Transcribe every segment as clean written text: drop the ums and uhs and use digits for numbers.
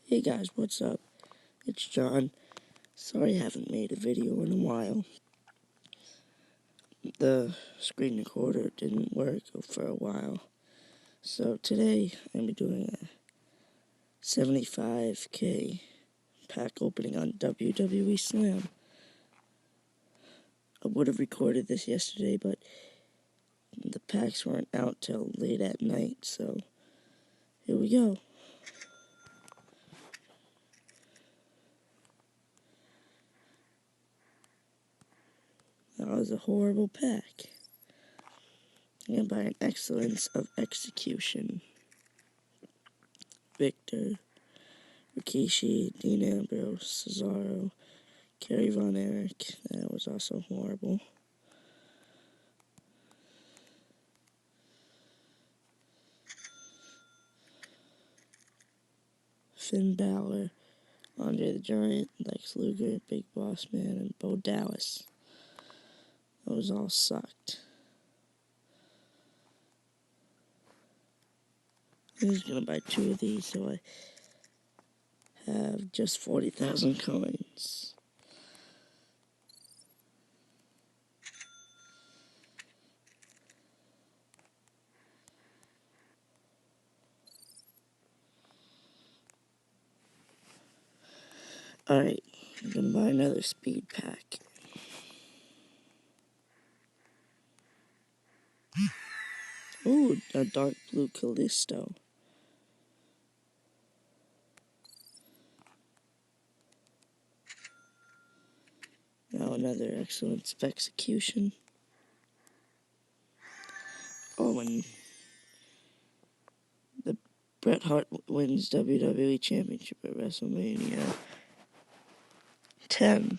Hey guys, what's up? It's John. Sorry I haven't made a video in a while. The screen recorder didn't work for a while. So today I'm doing a 75k pack opening on WWE Slam. I would have recorded this yesterday, but the packs weren't out till late at night, so here we go. That was a horrible pack. And by an excellence of execution. Victor, Rikishi, Dean Ambrose, Cesaro, Kerry Von Erich, that was also horrible. Finn Balor, Andre the Giant, Lex Luger, Big Boss Man, and Bo Dallas. Those all sucked. I'm just gonna buy 2 of these so I have just 40,000 coins. Alright, I'm gonna buy another speed pack. Ooh, a dark blue Callisto. Now another excellence of execution. Oh, and the Bret Hart wins WWE Championship at WrestleMania 10.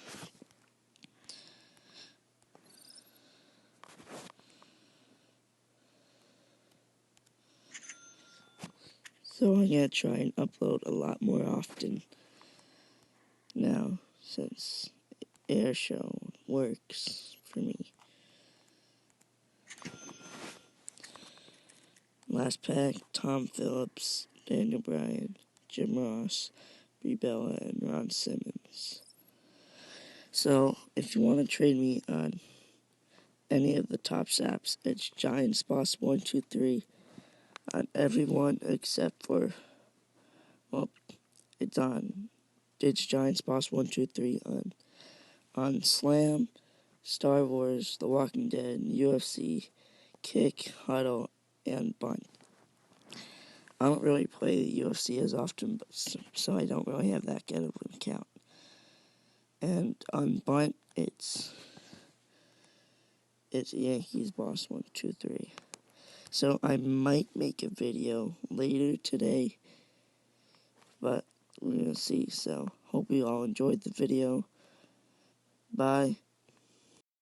So I'm gonna try and upload a lot more often now, since Airshow works for me. Last pack, Tom Phillips, Daniel Bryan, Jim Ross, Brie Bella, and Ron Simmons. So, if you want to trade me on any of the top saps, it's Giants Boss 123 on everyone except for, well, it's Giants Boss 123 on Slam, Star Wars, The Walking Dead, UFC, Kick, Huddle, and Bunt. I don't really play the UFC as often, so I don't really have that good of an account. And on Bunt, it's Yankees Boss 123. So I might make a video later today, but we're gonna see. So hope you all enjoyed the video. Bye.